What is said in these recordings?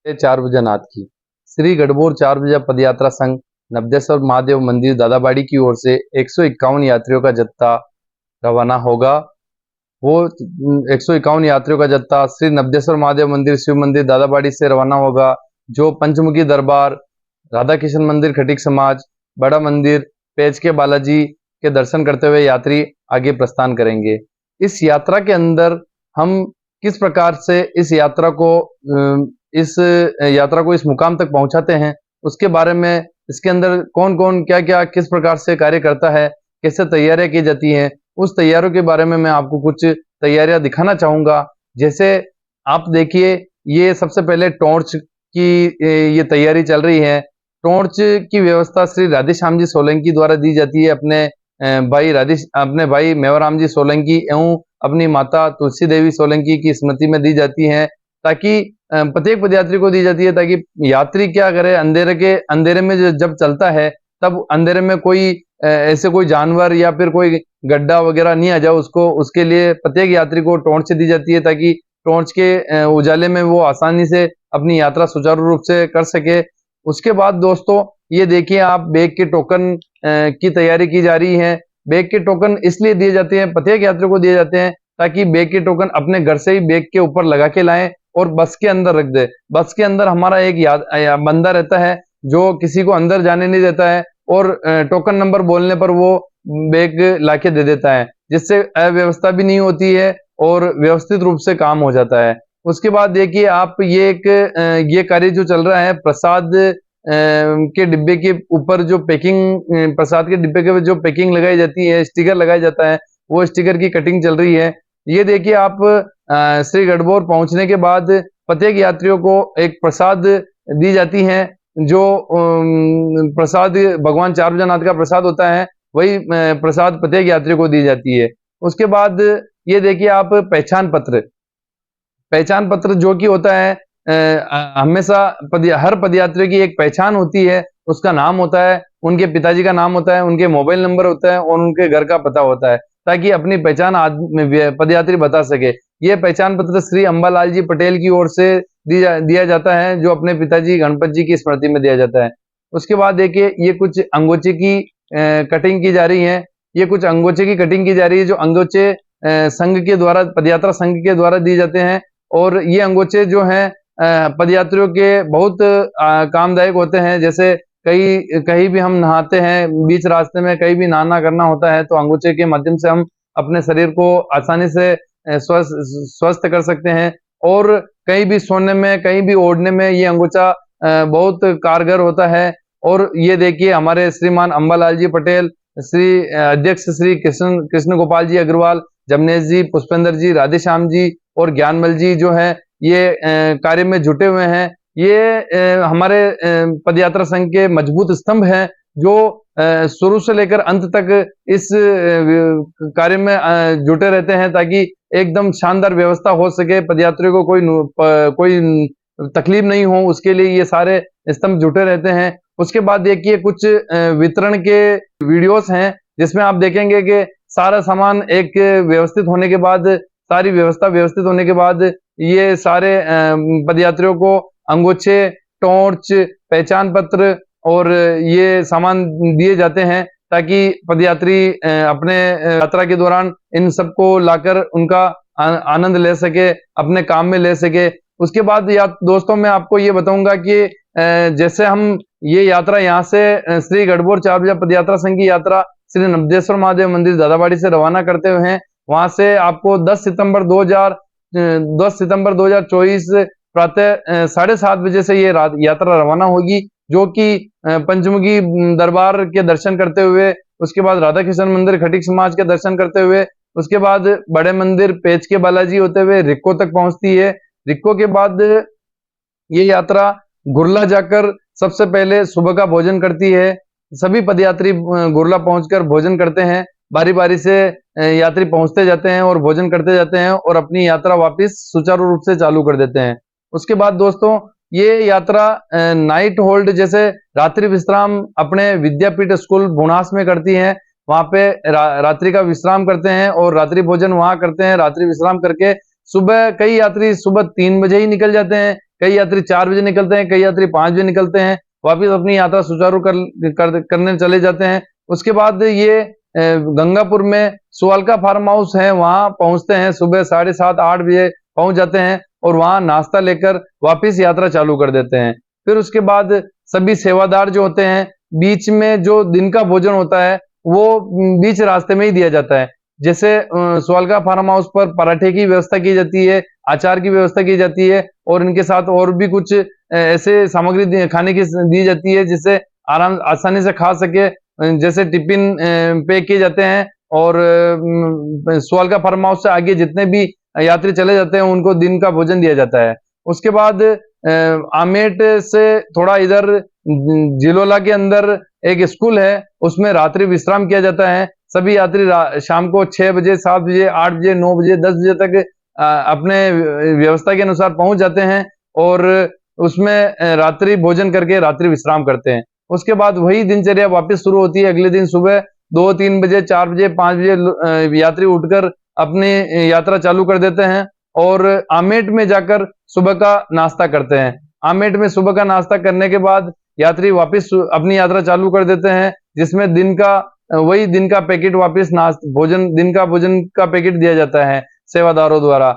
4 बजे नाथ की श्री गढ़बोर 4 बजे पदयात्रा संघ नवदेश्वर महादेव मंदिर दादाबाड़ी की ओर से 151 यात्रियों का जत्था रवाना होगा। वो 151 यात्रियों का जत्था श्री नवदेश्वर महादेव मंदिर शिव मंदिर दादाबाड़ी से रवाना होगा, जो पंचमुखी दरबार, राधा कृष्ण मंदिर खटीक समाज, बड़ा मंदिर, पेच के बालाजी के दर्शन करते हुए यात्री आगे प्रस्थान करेंगे। इस यात्रा के अंदर हम किस प्रकार से इस यात्रा को इस मुकाम तक पहुंचाते हैं, उसके बारे में, इसके अंदर कौन कौन क्या क्या किस प्रकार से कार्य करता है, कैसे तैयारियां की जाती हैं, उस तैयारियों के बारे में मैं आपको कुछ तैयारियां दिखाना चाहूंगा। जैसे आप देखिए, ये सबसे पहले टॉर्च की ये तैयारी चल रही है। टॉर्च की व्यवस्था श्री राधेश्याम जी सोलंकी द्वारा दी जाती है अपने भाई मेवाराम जी सोलंकी एवं अपनी माता तुलसी देवी सोलंकी की स्मृति में दी जाती है, ताकि प्रत्येक पदयात्री को दी जाती है, ताकि यात्री क्या करे, अंधेरे में जब चलता है तब अंधेरे में कोई ऐसे कोई जानवर या फिर कोई गड्ढा वगैरह नहीं आ जाए उसको, उसके लिए प्रत्येक यात्री को टॉर्च दी जाती है, ताकि टॉर्च के उजाले में वो आसानी से अपनी यात्रा सुचारू रूप से कर सके। उसके बाद दोस्तों, ये देखिए आप, बैग के टोकन की तैयारी की जा रही है। बैग के टोकन इसलिए दिए जाते हैं, प्रत्येक यात्री को दिए जाते हैं, ताकि बैग के टोकन अपने घर से ही बैग के ऊपर लगा के लाएं और बस के अंदर रख दे। बस के अंदर हमारा एक बंदा रहता है जो किसी को अंदर जाने नहीं देता है, और टोकन नंबर बोलने पर वो बैग लाके दे देता है, जिससे अव्यवस्था भी नहीं होती है और व्यवस्थित रूप से काम हो जाता है। उसके बाद देखिए आप, ये कार्य जो चल रहा है, प्रसाद के डिब्बे के ऊपर जो पैकिंग, प्रसाद के डिब्बे के जो पैकिंग लगाई जाती है, स्टिकर लगाया जाता है, वो स्टिकर की कटिंग चल रही है। ये देखिए आप, श्री गढ़बोर पहुंचने के बाद प्रत्येक यात्रियों को एक प्रसाद दी जाती है, जो प्रसाद भगवान चार भुजानाथ का प्रसाद होता है, वही प्रसाद प्रत्येक यात्री को दी जाती है। उसके बाद ये देखिए आप, पहचान पत्र जो कि होता है, हमेशा हर पदयात्री की एक पहचान होती है, उसका नाम होता है, उनके पिताजी का नाम होता है, उनके मोबाइल नंबर होता है और उनके घर का पता होता है, ताकि अपनी पहचान पदयात्री बता सके। ये पहचान पत्र श्री अंबालाल जी पटेल की ओर से दिया जाता है, जो अपने पिताजी गणपत जी की स्मृति में दिया जाता है। उसके बाद देखिए, ये कुछ अंगोचे की कटिंग की जा रही है। ये कुछ अंगोचे की कटिंग की जा रही है, जो अंगोचे संघ के द्वारा, पदयात्रा संघ के द्वारा दिए जाते हैं, और ये अंगोचे जो हैं पदयात्रियों के बहुत कामदायक होते हैं। जैसे कहीं भी हम नहाते हैं, बीच रास्ते में कहीं भी नहाना करना होता है, तो अंगोचे के माध्यम से हम अपने शरीर को आसानी से स्वस्थ कर सकते हैं, और कहीं भी सोने में, कहीं भी ओढ़ने में ये अंगोछा बहुत कारगर होता है। और ये देखिए, हमारे श्रीमान अंबालाल जी पटेल, अध्यक्ष श्री कृष्ण गोपाल जी अग्रवाल, जमनेश जी, पुष्पेंद्र जी, राधेश्याम जी और ज्ञानमल जी जो है, ये कार्य में जुटे हुए हैं। ये हमारे पदयात्रा संघ के मजबूत स्तंभ हैं, जो शुरू से लेकर अंत तक इस कार्य में जुटे रहते हैं, ताकि एकदम शानदार व्यवस्था हो सके, पदयात्रियों को कोई तकलीफ नहीं हो, उसके लिए ये सारे स्तंभ जुटे रहते हैं। उसके बाद देखिए, कुछ वितरण के वीडियोस हैं, जिसमें आप देखेंगे कि सारा सामान एक व्यवस्थित होने के बाद, सारी व्यवस्था व्यवस्थित होने के बाद, ये सारे पदयात्रियों को अंगोछे, टॉर्च, पहचान पत्र और ये सामान दिए जाते हैं, ताकि पदयात्री अपने यात्रा के दौरान इन सबको लाकर उनका आनंद ले सके, अपने काम में ले सके। उसके बाद दोस्तों, मैं आपको ये बताऊंगा कि जैसे हम ये यात्रा यहाँ से श्री गढ़बोर चार भुजा पदयात्रा संघ की यात्रा श्री नवदेश्वर महादेव मंदिर दादाबाड़ी से रवाना करते हुए हैं, वहां से आपको 10 सितंबर 2024 प्रातः 7:30 बजे से ये यात्रा रवाना होगी, जो कि पंचमुखी दरबार के दर्शन करते हुए, उसके बाद राधा कृष्ण मंदिर खटीक समाज के दर्शन करते हुए, उसके बाद बड़े मंदिर पेच के बालाजी होते हुए रिक्को तक पहुंचती है। रिक्को के बाद ये यात्रा गुरला जाकर सबसे पहले सुबह का भोजन करती है। सभी पदयात्री गुरला पहुंचकर भोजन करते हैं, बारी बारी से यात्री पहुंचते जाते हैं और भोजन करते जाते हैं, और अपनी यात्रा वापस सुचारू रूप से चालू कर देते हैं। उसके बाद दोस्तों, ये यात्रा नाइट होल्ड, जैसे रात्रि विश्राम, अपने विद्यापीठ स्कूल बुनास में करती है। वहां पे रात्रि का विश्राम करते हैं और रात्रि भोजन वहां करते हैं। रात्रि विश्राम करके सुबह, कई यात्री सुबह 3 बजे ही निकल जाते हैं, कई यात्री 4 बजे निकलते हैं, कई यात्री 5 बजे निकलते हैं, वापिस अपनी यात्रा सुचारू करने चले जाते हैं। उसके बाद ये गंगापुर में सुअलका फार्म हाउस है, वहां पहुंचते हैं, सुबह 7:30 8 बजे पहुंच जाते हैं और वहां नाश्ता लेकर वापिस यात्रा चालू कर देते हैं। फिर उसके बाद सभी सेवादार जो होते हैं, बीच में जो दिन का भोजन होता है वो बीच रास्ते में ही दिया जाता है। जैसे सुअलका फार्म हाउस पर पराठे की व्यवस्था की जाती है, अचार की व्यवस्था की जाती है और इनके साथ और भी कुछ ऐसे सामग्री खाने की दी जाती है जिससे आसानी से खा सके। जैसे टिफिन पैक किए जाते हैं और सुअलका फार्म हाउस से आगे जितने भी यात्री चले जाते हैं उनको दिन का भोजन दिया जाता है। उसके बाद आमेट से थोड़ा इधर जिलोला के अंदर एक स्कूल है, उसमें रात्रि विश्राम किया जाता है। सभी यात्री शाम को 6 बजे, 7 बजे, 8 बजे, 9 बजे, 10 बजे तक अपने व्यवस्था के अनुसार पहुंच जाते हैं और उसमें रात्रि भोजन करके रात्रि विश्राम करते हैं। उसके बाद वही दिनचर्या वापस शुरू होती है। अगले दिन सुबह 2-3 बजे, 4 बजे, 5 बजे यात्री उठकर अपनी यात्रा चालू कर देते हैं और आमेट में जाकर सुबह का नाश्ता करते हैं। आमेट में सुबह का नाश्ता करने के बाद यात्री वापस अपनी यात्रा चालू कर देते हैं, जिसमें वही दिन का पैकेट वापस दिन का भोजन का पैकेट दिया जाता है सेवादारों द्वारा।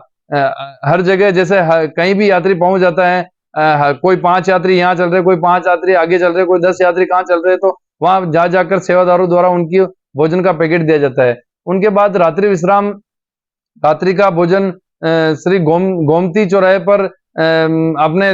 हर जगह जैसे कहीं भी यात्री पहुंच जाता है, कोई 5 यात्री यहाँ चल रहे, कोई 5 यात्री आगे चल रहे, कोई 10 यात्री कहाँ चल रहे, तो वहां जा जाकर सेवादारों द्वारा उनकी भोजन का पैकेट दिया जाता है। उनके बाद रात्रि विश्राम, रात्रि का भोजन श्री गोमती चौराहे पर अपने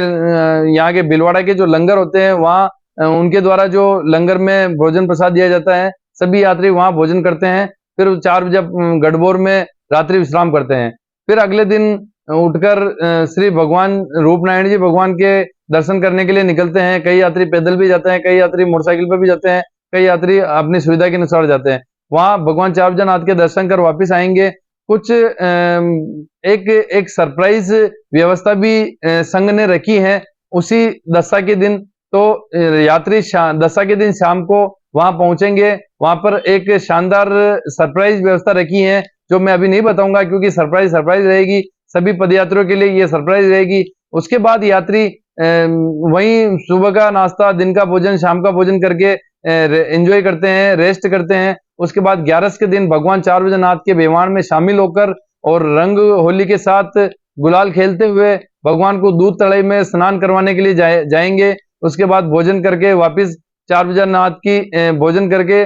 यहाँ के भीलवाड़ा के जो लंगर होते हैं वहाँ उनके द्वारा जो लंगर में भोजन प्रसाद दिया जाता है, सभी यात्री वहाँ भोजन करते हैं। फिर 4 बजे गढ़बोर में रात्रि विश्राम करते हैं। फिर अगले दिन उठकर श्री भगवान रूपनारायण जी भगवान के दर्शन करने के लिए निकलते हैं। कई यात्री पैदल भी जाते हैं, कई यात्री मोटरसाइकिल पर भी जाते हैं, कई यात्री अपनी सुविधा के अनुसार जाते हैं। वहाँ भगवान चारभुजानाथ के दर्शन कर वापिस आएंगे। कुछ एक सरप्राइज व्यवस्था भी संघ ने रखी है उसी दशा के दिन। तो यात्री दशा के दिन शाम को वहां पहुंचेंगे। वहां पर एक शानदार सरप्राइज व्यवस्था रखी है जो मैं अभी नहीं बताऊंगा क्योंकि सरप्राइज रहेगी, सभी पदयात्रियों के लिए ये सरप्राइज रहेगी। उसके बाद यात्री वहीं सुबह का नाश्ता, दिन का भोजन, शाम का भोजन करके एंजॉय करते हैं, रेस्ट करते हैं। उसके बाद 11 के दिन भगवान चारभुजानाथ के बेवाण में शामिल होकर और रंग होली के साथ गुलाल खेलते हुए भगवान को दूध तड़ाई में स्नान करवाने के लिए जाएंगे। उसके बाद भोजन करके वापिस चारभुजानाथ की भोजन करके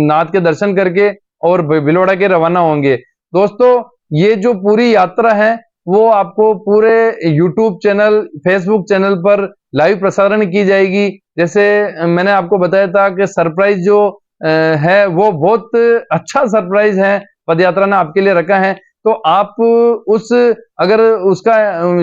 नाथ के दर्शन करके और भीलवाड़ा के रवाना होंगे। दोस्तों, ये जो पूरी यात्रा है वो आपको पूरे YouTube चैनल, Facebook चैनल पर लाइव प्रसारण की जाएगी। जैसे मैंने आपको बताया था कि सरप्राइज जो है वो बहुत अच्छा सरप्राइज है, पदयात्रा ने आपके लिए रखा है। तो आप अगर उसका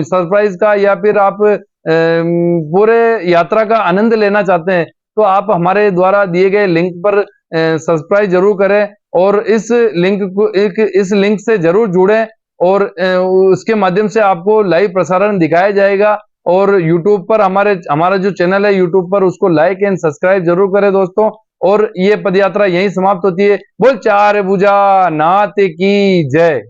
सरप्राइज का या फिर आप पूरे यात्रा का आनंद लेना चाहते हैं तो आप हमारे द्वारा दिए गए लिंक पर सब्सक्राइब जरूर करें और इस लिंक से जरूर जुड़ें और उसके माध्यम से आपको लाइव प्रसारण दिखाया जाएगा। और YouTube पर हमारा जो चैनल है YouTube पर उसको लाइक एंड सब्सक्राइब जरूर करें दोस्तों। और ये पदयात्रा यहीं समाप्त होती है। बोल चारभुजानाथ की जय।